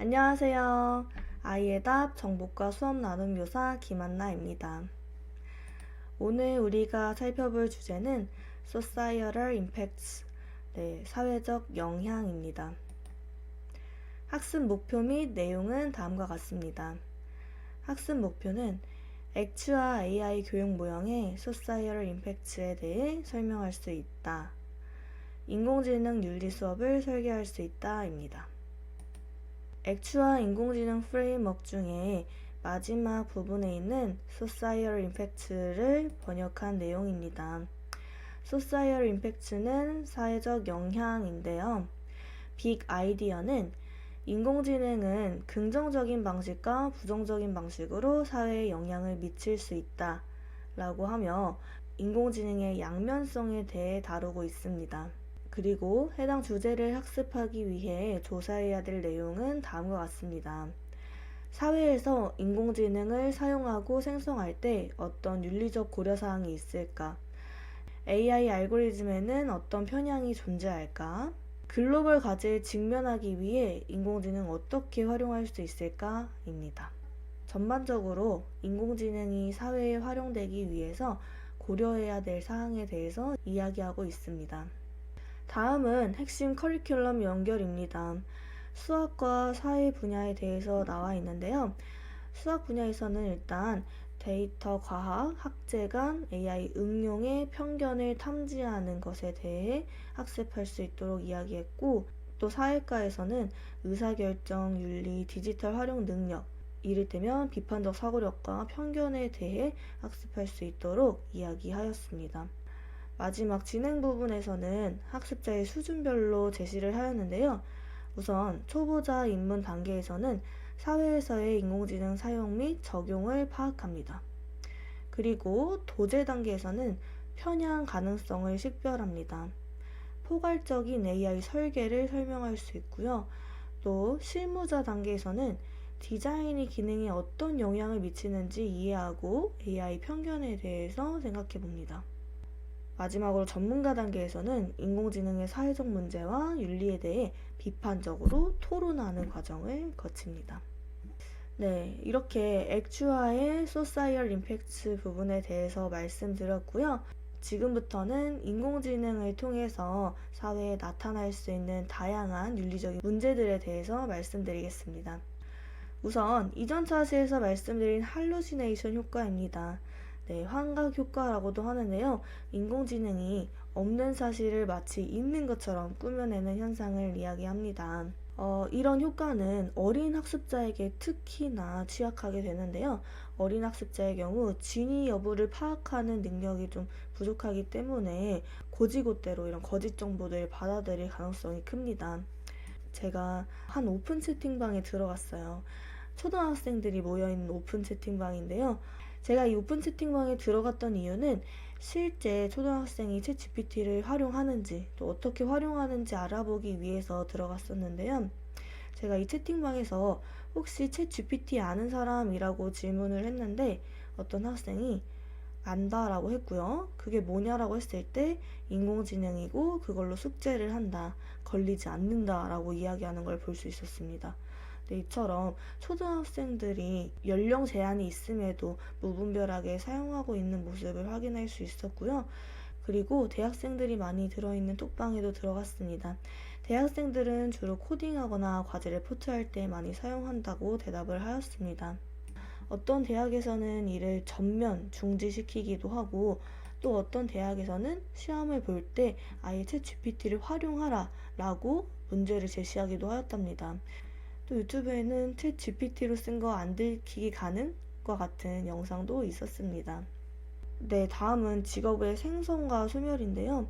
안녕하세요. 아이의 답 정보과 수업 나눔 교사 김한나입니다. 오늘 우리가 살펴볼 주제는 Societal Impacts, 사회적 영향입니다. 학습 목표 및 내용은 다음과 같습니다. 학습 목표는 액추와 AI 교육 모형의 Societal Impacts에 대해 설명할 수 있다. 인공지능 윤리 수업을 설계할 수 있다입니다. 액추와 인공지능 프레임워크 중에 마지막 부분에 있는 Societal Impact를 번역한 내용입니다. Societal Impact는 사회적 영향인데요. 빅 아이디어는 인공지능은 긍정적인 방식과 부정적인 방식으로 사회에 영향을 미칠 수 있다 라고 하며 인공지능의 양면성에 대해 다루고 있습니다. 그리고 해당 주제를 학습하기 위해 조사해야 될 내용은 다음과 같습니다. 사회에서 인공지능을 사용하고 생성할 때 어떤 윤리적 고려사항이 있을까? AI 알고리즘에는 어떤 편향이 존재할까? 글로벌 과제에 직면하기 위해 인공지능 어떻게 활용할 수 있을까? 입니다. 전반적으로 인공지능이 사회에 활용되기 위해서 고려해야 될 사항에 대해서 이야기하고 있습니다. 다음은 핵심 커리큘럼 연결입니다. 수학과 사회 분야에 대해서 나와 있는데요. 수학 분야에서는 일단 데이터 과학, 학제간, AI 응용의 편견을 탐지하는 것에 대해 학습할 수 있도록 이야기했고, 또 사회과에서는 의사결정, 윤리, 디지털 활용 능력, 이를테면 비판적 사고력과 편견에 대해 학습할 수 있도록 이야기하였습니다. 마지막 진행 부분에서는 학습자의 수준별로 제시를 하였는데요. 우선 초보자 입문 단계에서는 사회에서의 인공지능 사용 및 적용을 파악합니다. 그리고 도제 단계에서는 편향 가능성을 식별합니다. 포괄적인 AI 설계를 설명할 수 있고요. 또 실무자 단계에서는 디자인이 기능에 어떤 영향을 미치는지 이해하고 AI 편견에 대해서 생각해 봅니다. 마지막으로 전문가 단계에서는 인공지능의 사회적 문제와 윤리에 대해 비판적으로 토론하는 과정을 거칩니다. 이렇게 액추아의 Societal Impacts 부분에 대해서 말씀드렸고요. 지금부터는 인공지능을 통해서 사회에 나타날 수 있는 다양한 윤리적인 문제들에 대해서 말씀드리겠습니다. 우선 이전 차트에서 말씀드린 할루시네이션 효과입니다. 환각 효과라고도 하는데요. 인공지능이 없는 사실을 마치 있는 것처럼 꾸며내는 현상을 이야기합니다. 이런 효과는 어린 학습자에게 특히나 취약하게 되는데요. 어린 학습자의 경우 진위 여부를 파악하는 능력이 좀 부족하기 때문에 고지고대로 이런 거짓 정보들을 받아들일 가능성이 큽니다. 제가 한 오픈 채팅방에 들어갔어요. 초등학생들이 모여있는 오픈 채팅방인데요. 제가 이 오픈 채팅방에 들어갔던 이유는 실제 초등학생이 챗GPT를 활용하는지 또 어떻게 활용하는지 알아보기 위해서 들어갔었는데요. 제가 이 채팅방에서 혹시 챗GPT 아는 사람이라고 질문을 했는데 어떤 학생이 안다라고 했고요. 그게 뭐냐라고 했을 때 인공지능이고 그걸로 숙제를 한다, 걸리지 않는다라고 이야기하는 걸 볼 수 있었습니다. 이처럼 초등학생들이 연령 제한이 있음에도 무분별하게 사용하고 있는 모습을 확인할 수 있었고요. 그리고 대학생들이 많이 들어있는 톡방에도 들어갔습니다. 대학생들은 주로 코딩하거나 과제 레포트할 때 많이 사용한다고 대답을 하였습니다. 어떤 대학에서는 이를 전면 중지시키기도 하고 또 어떤 대학에서는 시험을 볼 때 아예 챗GPT를 활용하라 라고 문제를 제시하기도 하였답니다. 또 유튜브에는 챗 GPT로 쓴 거 안 들키기 가능과 같은 영상도 있었습니다. 다음은 직업의 생성과 소멸인데요.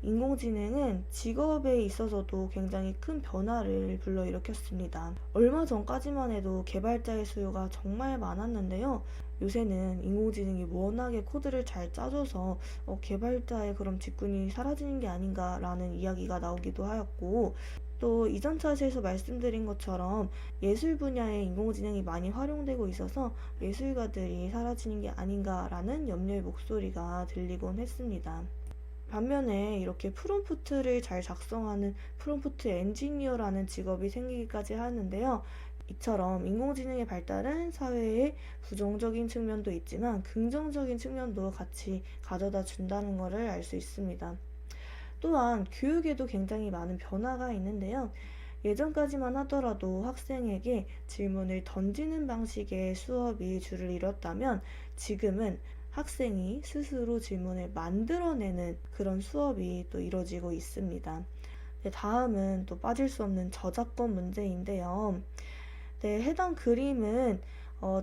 인공지능은 직업에 있어서도 굉장히 큰 변화를 불러일으켰습니다. 얼마 전까지만 해도 개발자의 수요가 정말 많았는데요. 요새는 인공지능이 워낙에 코드를 잘 짜줘서 개발자의 그런 직군이 사라지는 게 아닌가라는 이야기가 나오기도 하였고, 또 이전 차트에서 말씀드린 것처럼 예술 분야에 인공지능이 많이 활용되고 있어서 예술가들이 사라지는 게 아닌가라는 염려의 목소리가 들리곤 했습니다. 반면에 이렇게 프롬프트를 잘 작성하는 프롬프트 엔지니어라는 직업이 생기기까지 하는데요. 이처럼 인공지능의 발달은 사회에 부정적인 측면도 있지만 긍정적인 측면도 같이 가져다 준다는 것을 알 수 있습니다. 또한 교육에도 굉장히 많은 변화가 있는데요. 예전까지만 하더라도 학생에게 질문을 던지는 방식의 수업이 주를 이뤘다면 지금은 학생이 스스로 질문을 만들어내는 그런 수업이 또 이루어지고 있습니다. 네, 다음은 또 빠질 수 없는 저작권 문제인데요. 네, 해당 그림은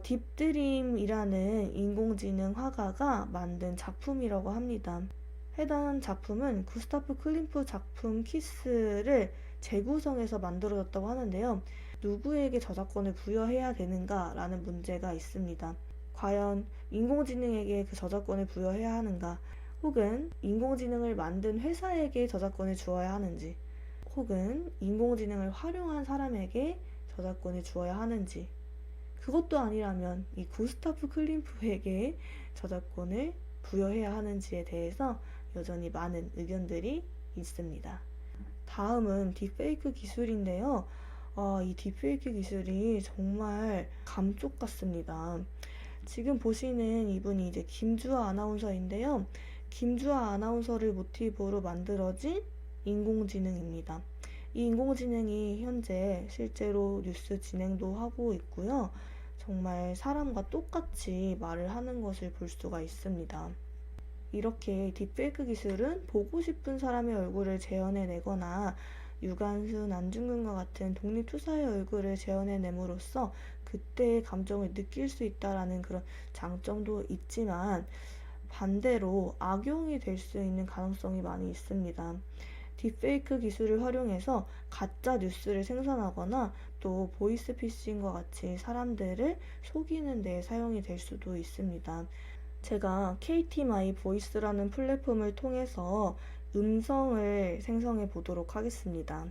딥드림이라는 인공지능 화가가 만든 작품이라고 합니다. 해당 작품은 구스타프 클림프 작품 키스를 재구성해서 만들어졌다고 하는데요. 누구에게 저작권을 부여해야 되는가 라는 문제가 있습니다. 과연 인공지능에게 그 저작권을 부여해야 하는가, 혹은 인공지능을 만든 회사에게 저작권을 주어야 하는지, 혹은 인공지능을 활용한 사람에게 저작권을 주어야 하는지, 그것도 아니라면 이 구스타프 클림프에게 저작권을 부여해야 하는지에 대해서 여전히 많은 의견들이 있습니다. 다음은 딥페이크 기술인데요. 이 딥페이크 기술이 정말 감쪽 같습니다. 지금 보시는 이분이 이제 김주아 아나운서인데요. 김주아 아나운서를 모티브로 만들어진 인공지능입니다. 이 인공지능이 현재 실제로 뉴스 진행도 하고 있고요. 정말 사람과 똑같이 말을 하는 것을 볼 수가 있습니다. 이렇게 딥페이크 기술은 보고 싶은 사람의 얼굴을 재현해내거나 유관순, 안중근과 같은 독립투사의 얼굴을 재현해냄으로써 그때의 감정을 느낄 수 있다라는 그런 장점도 있지만 반대로 악용이 될 수 있는 가능성이 많이 있습니다. 딥페이크 기술을 활용해서 가짜 뉴스를 생산하거나 또 보이스피싱과 같이 사람들을 속이는 데 사용이 될 수도 있습니다. 제가 KT 마이 보이스라는 플랫폼을 통해서 음성을 생성해 보도록 하겠습니다.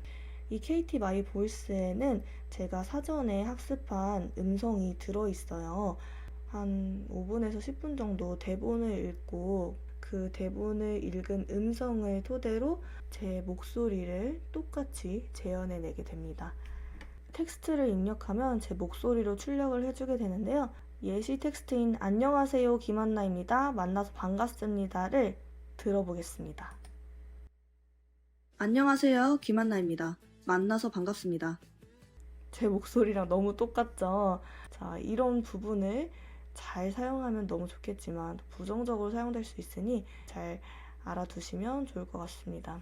이 KT 마이 보이스에는 제가 사전에 학습한 음성이 들어있어요. 한 5분에서 10분 정도 대본을 읽고 그 대본을 읽은 음성을 토대로 제 목소리를 똑같이 재현해내게 됩니다. 텍스트를 입력하면 제 목소리로 출력을 해주게 되는데요. 예시 텍스트인 안녕하세요 김한나입니다. 만나서 반갑습니다를 들어보겠습니다. 안녕하세요 김한나입니다. 만나서 반갑습니다. 제 목소리랑 너무 똑같죠? 자, 이런 부분을 잘 사용하면 너무 좋겠지만 부정적으로 사용될 수 있으니 잘 알아두시면 좋을 것 같습니다.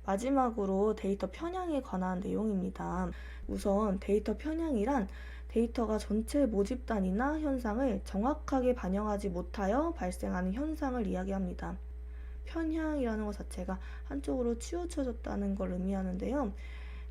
마지막으로 데이터 편향에 관한 내용입니다. 우선 데이터 편향이란 데이터가 전체 모집단이나 현상을 정확하게 반영하지 못하여 발생하는 현상을 이야기합니다. 편향이라는 것 자체가 한쪽으로 치우쳐졌다는 걸 의미하는데요.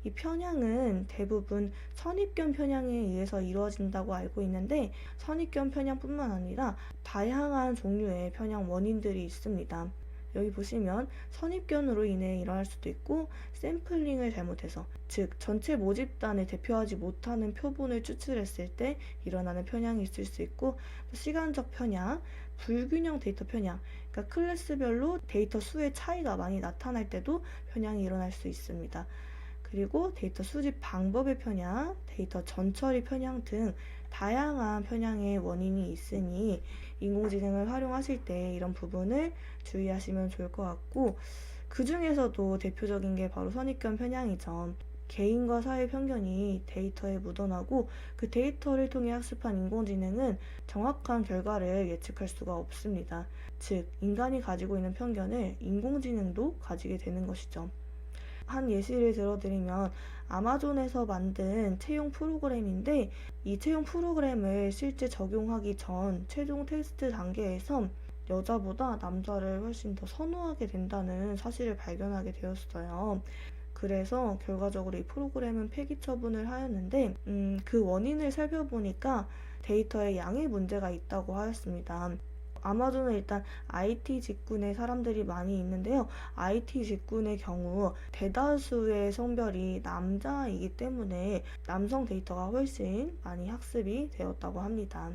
이 편향은 대부분 선입견 편향에 의해서 이루어진다고 알고 있는데 선입견 편향뿐만 아니라 다양한 종류의 편향 원인들이 있습니다. 여기 보시면 선입견으로 인해 일어날 수도 있고 샘플링을 잘못해서, 즉 전체 모집단을 대표하지 못하는 표본을 추출했을 때 일어나는 편향이 있을 수 있고, 시간적 편향, 불균형 데이터 편향, 그러니까 클래스별로 데이터 수의 차이가 많이 나타날 때도 편향이 일어날 수 있습니다. 그리고 데이터 수집 방법의 편향, 데이터 전처리 편향 등 다양한 편향의 원인이 있으니 인공지능을 활용하실 때 이런 부분을 주의하시면 좋을 것 같고, 그 중에서도 대표적인 게 바로 선입견 편향이죠. 개인과 사회 편견이 데이터에 묻어나고 그 데이터를 통해 학습한 인공지능은 정확한 결과를 예측할 수가 없습니다. 즉, 인간이 가지고 있는 편견을 인공지능도 가지게 되는 것이죠. 한 예시를 들어드리면 아마존에서 만든 채용 프로그램인데 이 채용 프로그램을 실제 적용하기 전 최종 테스트 단계에서 여자보다 남자를 훨씬 더 선호하게 된다는 사실을 발견하게 되었어요. 그래서 결과적으로 이 프로그램은 폐기 처분을 하였는데 그 원인을 살펴보니까 데이터에 양의 문제가 있다고 하였습니다. 아마존은 일단 IT 직군의 사람들이 많이 있는데요. IT 직군의 경우 대다수의 성별이 남자이기 때문에 남성 데이터가 훨씬 많이 학습이 되었다고 합니다.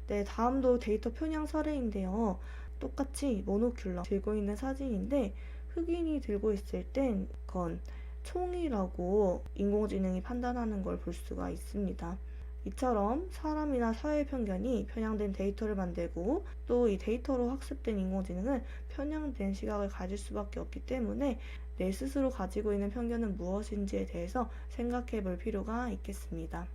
네, 다음도 데이터 편향 사례인데요. 똑같이 모노큘러 들고 있는 사진인데 흑인이 들고 있을 땐 그건 총이라고 인공지능이 판단하는 걸 볼 수가 있습니다. 이처럼 사람이나 사회의 편견이 편향된 데이터를 만들고 또 이 데이터로 학습된 인공지능은 편향된 시각을 가질 수밖에 없기 때문에 내 스스로 가지고 있는 편견은 무엇인지에 대해서 생각해 볼 필요가 있겠습니다.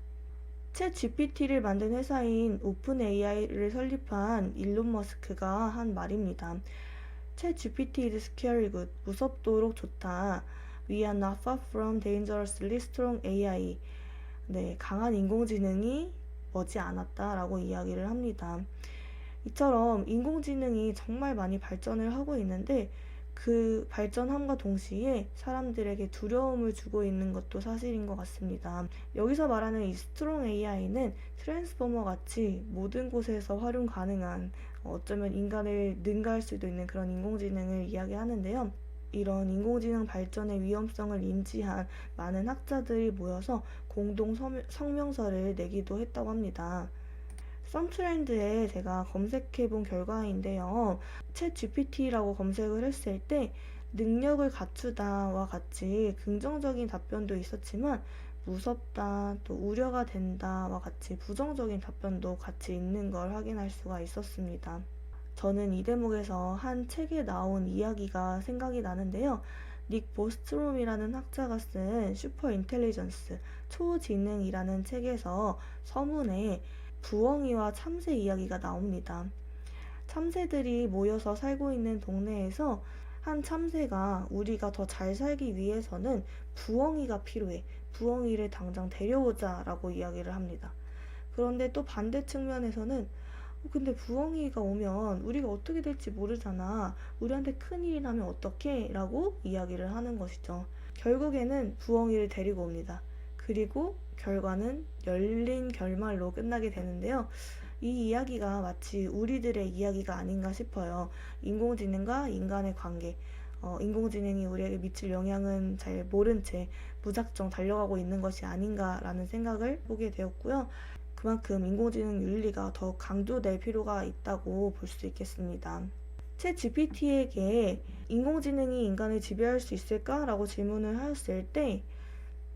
챗 GPT를 만든 회사인 오픈 AI를 설립한 일론 머스크가 한 말입니다. 챗 GPT is scary good. 무섭도록 좋다. We are not far from dangerously strong AI. 네, 강한 인공지능이 머지 않았다라고 이야기를 합니다. 이처럼 인공지능이 정말 많이 발전을 하고 있는데 그 발전함과 동시에 사람들에게 두려움을 주고 있는 것도 사실인 것 같습니다. 여기서 말하는 이 스트롱 AI는 트랜스포머 같이 모든 곳에서 활용 가능한 어쩌면 인간을 능가할 수도 있는 그런 인공지능을 이야기하는데요. 이런 인공지능 발전의 위험성을 인지한 많은 학자들이 모여서 공동 성명서를 내기도 했다고 합니다. 썸트렌드에 제가 검색해 본 결과인데요. 챗 GPT라고 검색을 했을 때 능력을 갖추다와 같이 긍정적인 답변도 있었지만 무섭다, 또 우려가 된다와 같이 부정적인 답변도 같이 있는 걸 확인할 수가 있었습니다. 저는 이 대목에서 한 책에 나온 이야기가 생각이 나는데요. 닉 보스트롬이라는 학자가 쓴 슈퍼 인텔리전스, 초지능이라는 책에서 서문에 부엉이와 참새 이야기가 나옵니다. 참새들이 모여서 살고 있는 동네에서 한 참새가 우리가 더 잘 살기 위해서는 부엉이가 필요해. 부엉이를 당장 데려오자 라고 이야기를 합니다. 그런데 또 반대 측면에서는 근데 부엉이가 오면 우리가 어떻게 될지 모르잖아. 우리한테 큰일이 나면 어떡해? 라고 이야기를 하는 것이죠. 결국에는 부엉이를 데리고 옵니다. 그리고 결과는 열린 결말로 끝나게 되는데요. 이 이야기가 마치 우리들의 이야기가 아닌가 싶어요. 인공지능과 인간의 관계. 인공지능이 우리에게 미칠 영향은 잘 모른 채 무작정 달려가고 있는 것이 아닌가라는 생각을 보게 되었고요. 그만큼 인공지능 윤리가 더 강조될 필요가 있다고 볼 수 있겠습니다. 챗 GPT에게 인공지능이 인간을 지배할 수 있을까라고 질문을 하였을 때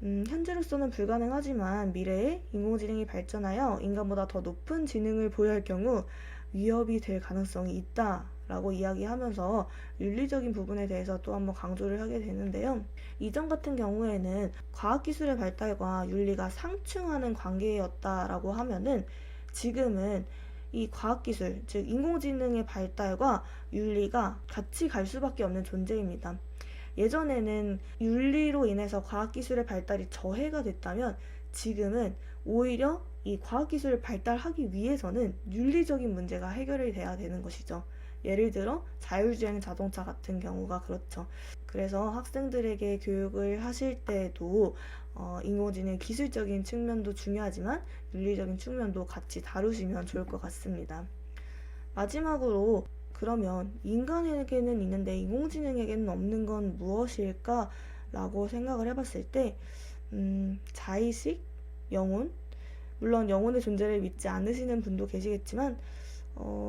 현재로서는 불가능하지만 미래에 인공지능이 발전하여 인간보다 더 높은 지능을 보유할 경우 위협이 될 가능성이 있다라고 이야기하면서 윤리적인 부분에 대해서 또 한번 강조를 하게 되는데요. 이전 같은 경우에는 과학기술의 발달과 윤리가 상충하는 관계였다라고 하면은 지금은 이 과학기술, 즉 인공지능의 발달과 윤리가 같이 갈 수밖에 없는 존재입니다. 예전에는 윤리로 인해서 과학기술의 발달이 저해가 됐다면 지금은 오히려 이 과학기술을 발달하기 위해서는 윤리적인 문제가 해결이 돼야 되는 것이죠. 예를 들어 자율주행 자동차 같은 경우가 그렇죠. 그래서 학생들에게 교육을 하실 때도 인공지능 기술적인 측면도 중요하지만 윤리적인 측면도 같이 다루시면 좋을 것 같습니다. 마지막으로 그러면 인간에게는 있는데 인공지능에게는 없는 건 무엇일까? 라고 생각을 해봤을 때 자의식, 영혼, 물론 영혼의 존재를 믿지 않으시는 분도 계시겠지만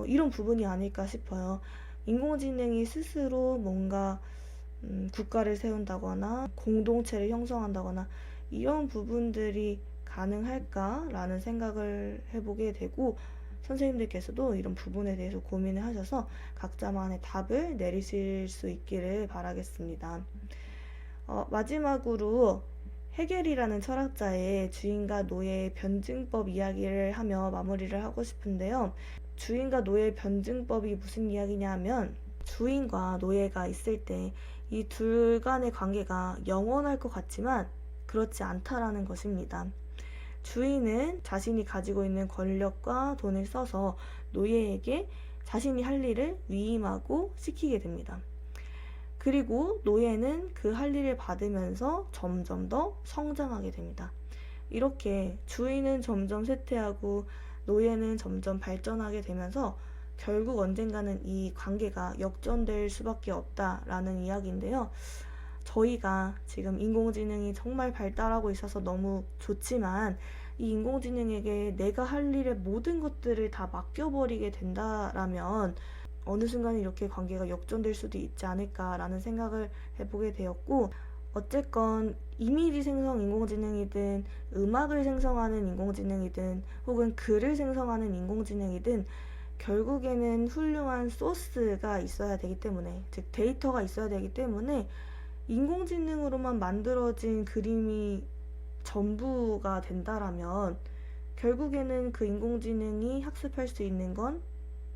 이런 부분이 아닐까 싶어요. 인공지능이 스스로 뭔가 국가를 세운다거나 공동체를 형성한다거나 이런 부분들이 가능할까라는 생각을 해보게 되고 선생님들께서도 이런 부분에 대해서 고민을 하셔서 각자만의 답을 내리실 수 있기를 바라겠습니다. 마지막으로 헤겔이라는 철학자의 주인과 노예의 변증법 이야기를 하며 마무리를 하고 싶은데요. 주인과 노예의 변증법이 무슨 이야기냐 하면 주인과 노예가 있을 때 이 둘 간의 관계가 영원할 것 같지만 그렇지 않다라는 것입니다. 주인은 자신이 가지고 있는 권력과 돈을 써서 노예에게 자신이 할 일을 위임하고 시키게 됩니다. 그리고 노예는 그 할 일을 받으면서 점점 더 성장하게 됩니다. 이렇게 주인은 점점 쇠퇴하고 노예는 점점 발전하게 되면서 결국 언젠가는 이 관계가 역전될 수밖에 없다라는 이야기인데요. 저희가 지금 인공지능이 정말 발달하고 있어서 너무 좋지만 이 인공지능에게 내가 할 일의 모든 것들을 다 맡겨버리게 된다라면 어느 순간 이렇게 관계가 역전될 수도 있지 않을까라는 생각을 해보게 되었고, 어쨌건 이미지 생성 인공지능이든 음악을 생성하는 인공지능이든 혹은 글을 생성하는 인공지능이든 결국에는 훌륭한 소스가 있어야 되기 때문에, 즉 데이터가 있어야 되기 때문에 인공지능으로만 만들어진 그림이 전부가 된다라면 결국에는 그 인공지능이 학습할 수 있는 건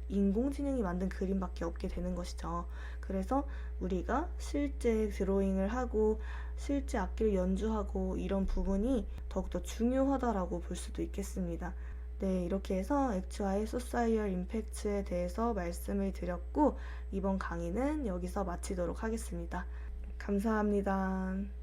인공지능이 만든 그림밖에 없게 되는 것이죠. 그래서 우리가 실제 드로잉을 하고 실제 악기를 연주하고 이런 부분이 더욱더 중요하다라고 볼 수도 있겠습니다. 네, 이렇게 해서 액추아의 소사이얼 임팩트에 대해서 말씀을 드렸고, 이번 강의는 여기서 마치도록 하겠습니다. 감사합니다.